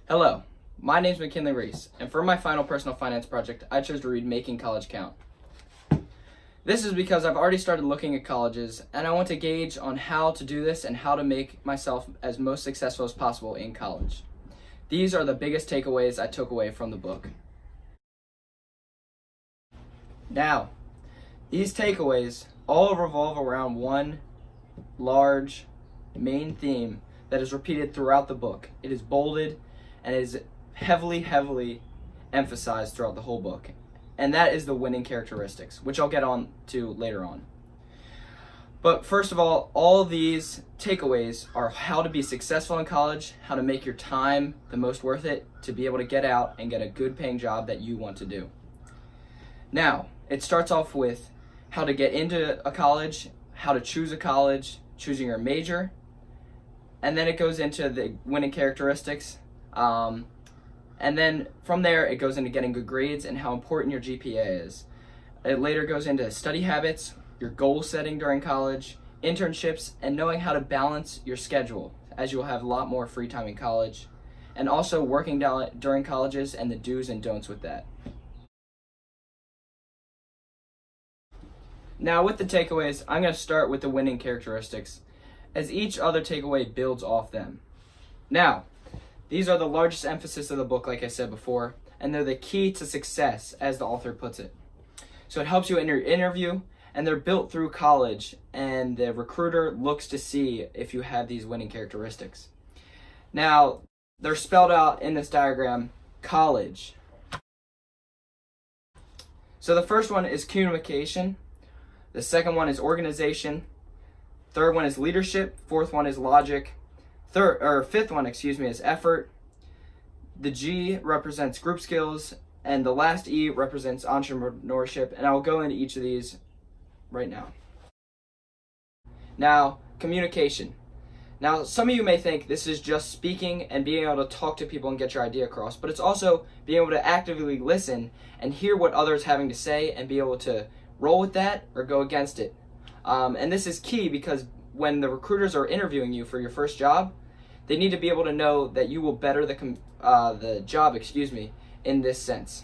Hello, my name is McKinley Reese, and for my final personal finance project, I chose to read Making College Count. This is because I've already started looking at colleges, and I want to gauge on how to do this and how to make myself as most successful as possible in college. These are the biggest takeaways I took away from the book. Now, these takeaways all revolve around one large main theme that is repeated throughout the book. It is bolded and is heavily emphasized throughout the whole book. And that is the winning characteristics, which I'll get on to later on. But first of all of these takeaways are how to be successful in college, how to make your time the most worth it, to be able to get out and get a good paying job that you want to do. Now, it starts off with how to get into a college, how to choose a college, choosing your major, and then it goes into the winning characteristics. And then from there, it goes into getting good grades and how important your GPA is. It later goes into study habits, your goal setting during college, internships, and knowing how to balance your schedule, as you'll have a lot more free time in college, and also working during colleges and the do's and don'ts with that. Now, with the takeaways, I'm going to start with the winning characteristics, as each other takeaway builds off them. Now, these are the largest emphasis of the book, like I said before, and they're the key to success, as the author puts it. So it helps you in your interview, and they're built through college, and the recruiter looks to see if you have these winning characteristics. Now, they're spelled out in this diagram: college. So the first one is communication. The second one is organization. Third one is leadership. Fourth one is logic. Fifth one, is effort. The G represents group skills, and the last E represents entrepreneurship, and I'll go into each of these right now. Now, communication. Now, some of you may think this is just speaking and being able to talk to people and get your idea across, but it's also being able to actively listen and hear what others are having to say and be able to roll with that or go against it. And this is key because when the recruiters are interviewing you for your first job, they need to be able to know that you will better the job, in this sense.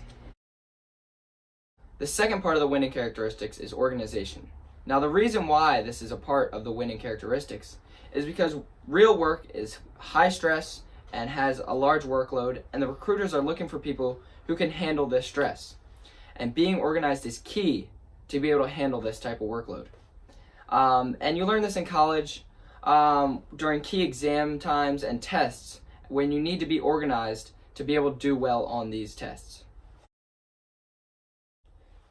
The second part of the winning characteristics is organization. Now, the reason why this is a part of the winning characteristics is because real work is high stress and has a large workload, and the recruiters are looking for people who can handle this stress. And being organized is key to be able to handle this type of workload. And you learn this in college during key exam times and tests, when you need to be organized to be able to do well on these tests.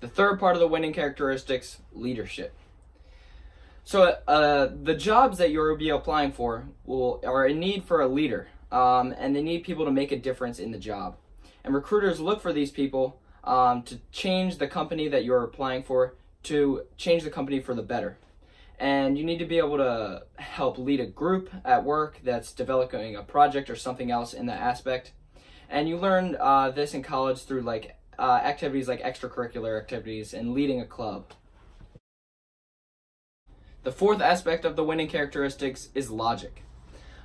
The third part of the winning characteristics, leadership. So the jobs that you'll be applying for are in need for a leader, and they need people to make a difference in the job. And recruiters look for these people to change the company that you're applying for, to change the company for the better. And you need to be able to help lead a group at work that's developing a project or something else in that aspect. And you learn this in college through activities like extracurricular activities and leading a club. The fourth aspect of the winning characteristics is logic.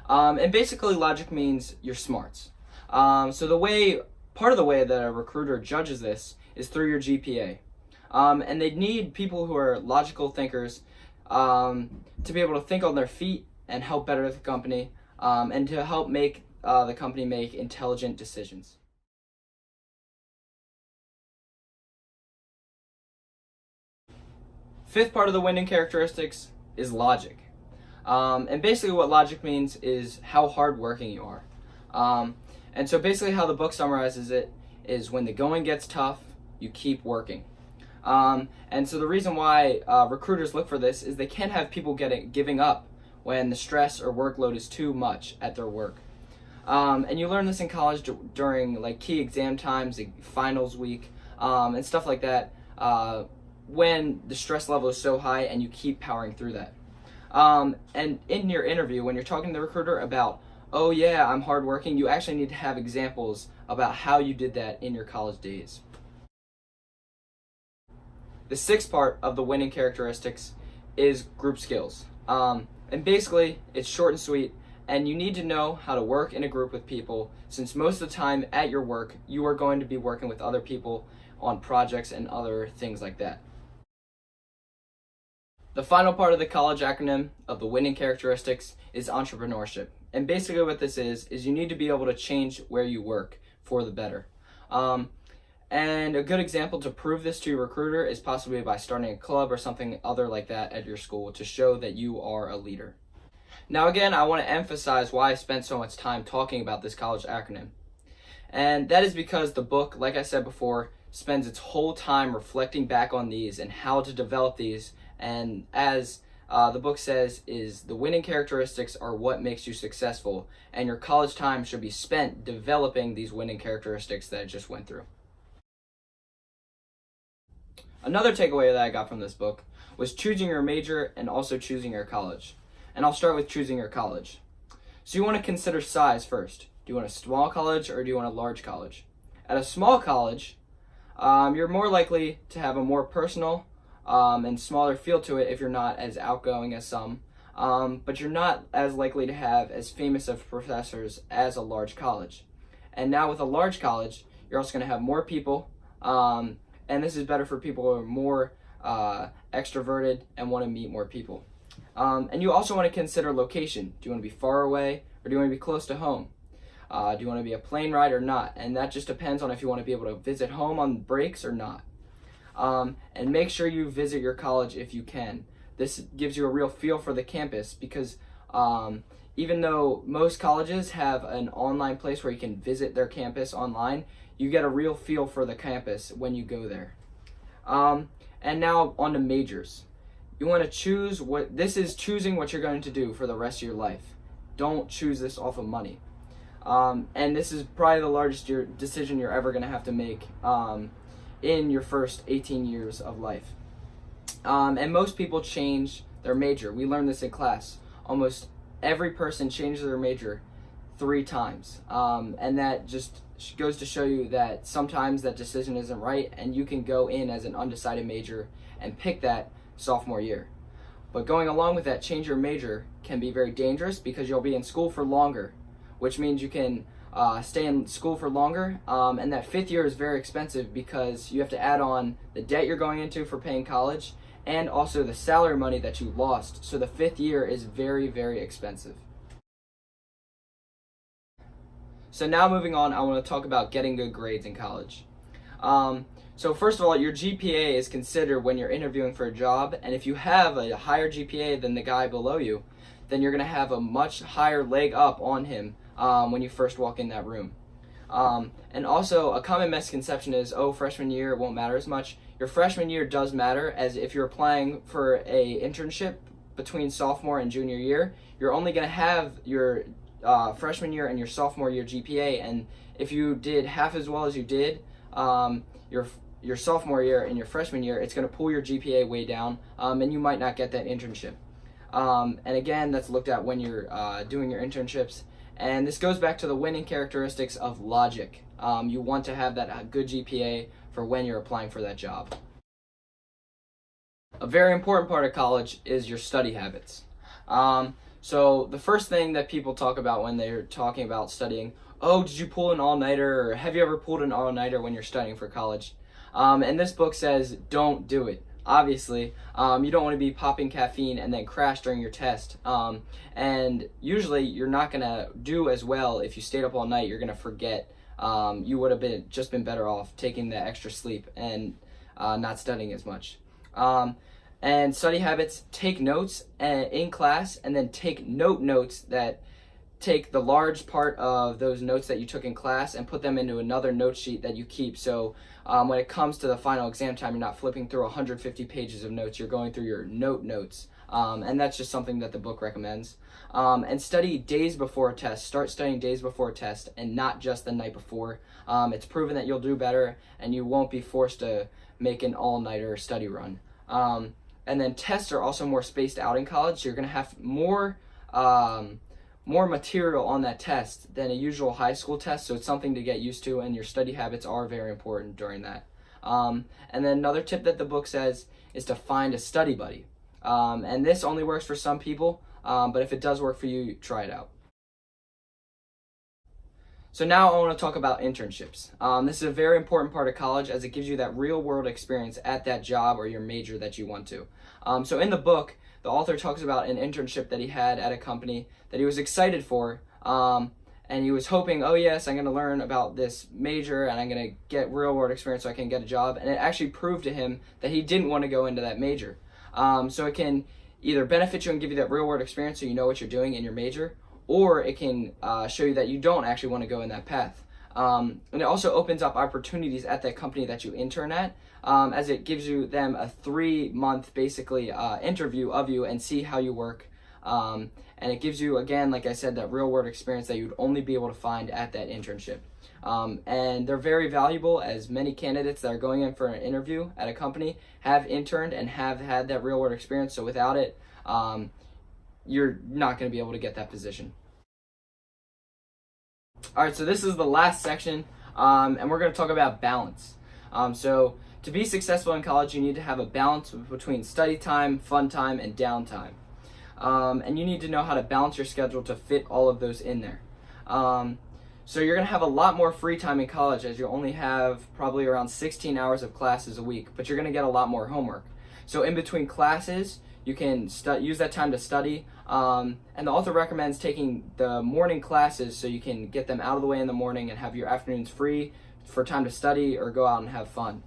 And basically logic means your smarts. So part of the way that a recruiter judges this is through your GPA. And they need people who are logical thinkers to be able to think on their feet and help better the company, and to help make the company make intelligent decisions. Fifth part of the winning characteristics is logic. And basically what logic means is how hardworking you are. And so basically how the book summarizes it is when the going gets tough, you keep working. And so the reason why recruiters look for this is they can't have people giving up when the stress or workload is too much at their work. And you learn this in college during key exam times, finals week, and stuff like that, when the stress level is so high and you keep powering through that. And in your interview, when you're talking to the recruiter about, oh yeah, I'm hardworking, you actually need to have examples about how you did that in your college days. The sixth part of the winning characteristics is group skills. And basically, it's short and sweet, And you need to know how to work in a group with people, since most of the time at your work, you are going to be working with other people on projects and other things like that. The final part of the college acronym of the winning characteristics is entrepreneurship. And basically what this is you need to be able to change where you work for the better. And a good example to prove this to your recruiter is possibly by starting a club or something other like that at your school to show that you are a leader. Now again, I want to emphasize why I spent so much time talking about this college acronym. And that is because the book, like I said before, spends its whole time reflecting back on these and how to develop these. And as the book says, is the winning characteristics are what makes you successful, and your college time should be spent developing these winning characteristics that I just went through. Another takeaway that I got from this book was choosing your major and also choosing your college. And I'll start with choosing your college. So you want to consider size first. Do you want a small college or do you want a large college? At a small college, you're more likely to have a more personal and smaller feel to it if you're not as outgoing as some, but you're not as likely to have as famous of professors as a large college. And now with a large college, you're also going to have more people, and this is better for people who are more extroverted and want to meet more people. And you also want to consider location. Do you want to be far away or do you want to be close to home? Do you want to be a plane ride or not? And that just depends on if you want to be able to visit home on breaks or not. And make sure you visit your college if you can. This gives you a real feel for the campus because even though most colleges have an online place where you can visit their campus online, you get a real feel for the campus when you go there. And now on to majors. You want to choose choosing what you're going to do for the rest of your life. Don't choose this off of money. And this is probably the largest decision you're ever going to have to make in your first 18 years of life. And most people change their major. We learned this in class. Almost every person changes their major 3 times. And that just goes to show you that sometimes that decision isn't right, and you can go in as an undecided major and pick that sophomore year. But going along with that, change your major can be very dangerous because you'll be in school for longer, which means you can stay in school for longer, and that 5th year is very expensive because you have to add on the debt you're going into for paying college and also the salary money that you lost. So the 5th year is very, very expensive. So now moving on, I want to talk about getting good grades in college. So first of all, your GPA is considered when you're interviewing for a job, and if you have a higher GPA than the guy below you, then you're going to have a much higher leg up on him when you first walk in that room. And also, a common misconception is, freshman year it won't matter as much. Your freshman year does matter, as if you're applying for a internship between sophomore and junior year, you're only going to have your freshman year and your sophomore year GPA, and if you did half as well as you did your sophomore year and your freshman year, it's going to pull your GPA way down, and you might not get that internship. And again, that's looked at when you're doing your internships. And this goes back to the winning characteristics of logic. You want to have that good GPA for when you're applying for that job. A very important part of college is your study habits. So the first thing that people talk about when they're talking about studying, did you pull an all-nighter, or have you ever pulled an all-nighter when you're studying for college? And this book says, don't do it. Obviously, you don't want to be popping caffeine and then crash during your test. And usually you're not going to do as well if you stayed up all night. You're going to forget. You would have been better off taking the extra sleep and not studying as much. And study habits, take notes in class, and then take notes that take the large part of those notes that you took in class and put them into another note sheet that you keep. So when it comes to the final exam time, you're not flipping through 150 pages of notes, you're going through your notes. And that's just something that the book recommends. And study days before a test. Start studying days before a test and not just the night before. It's proven that you'll do better and you won't be forced to make an all-nighter study run. And then tests are also more spaced out in college. So you're going to have more material on that test than a usual high school test, so it's something to get used to, and your study habits are very important during that. And then another tip that the book says is to find a study buddy. And this only works for some people, but if it does work for you, try it out. So now I want to talk about internships. This is a very important part of college as it gives you that real world experience at that job or your major that you want to. So in the book, the author talks about an internship that he had at a company that he was excited for. And he was hoping, oh yes, I'm going to learn about this major and I'm going to get real world experience so I can get a job. And it actually proved to him that he didn't want to go into that major. So it can either benefit you and give you that real world experience so you know what you're doing in your major, or it can show you that you don't actually want to go in that path. And it also opens up opportunities at that company that you intern at, as it gives you them a 3-month basically interview of you and see how you work. And it gives you, again, like I said, that real world experience that you'd only be able to find at that internship. And they're very valuable, as many candidates that are going in for an interview at a company have interned and have had that real world experience. So without it, you're not going to be able to get that position. All right, so this is the last section, and we're going to talk about balance. So to be successful in college, you need to have a balance between study time, fun time, and downtime. And you need to know how to balance your schedule to fit all of those in there. So you're going to have a lot more free time in college, as you only have probably around 16 hours of classes a week, but you're going to get a lot more homework. So in between classes, you can use that time to study, and the author recommends taking the morning classes so you can get them out of the way in the morning and have your afternoons free for time to study or go out and have fun.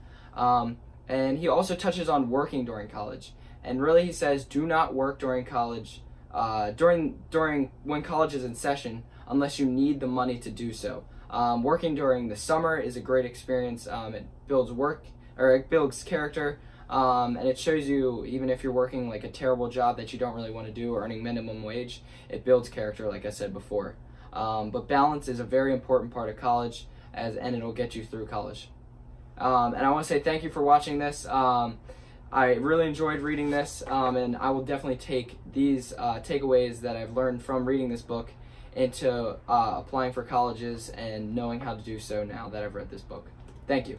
And he also touches on working during college. And really, he says, do not work during college, during when college is in session, unless you need the money to do so. Working during the summer is a great experience. It builds character, and it shows you, even if you're working like a terrible job that you don't really want to do or earning minimum wage, it builds character, like I said before. But balance is a very important part of college, and it'll get you through college. And I want to say thank you for watching this. I really enjoyed reading this, and I will definitely take these takeaways that I've learned from reading this book into applying for colleges and knowing how to do so now that I've read this book. Thank you.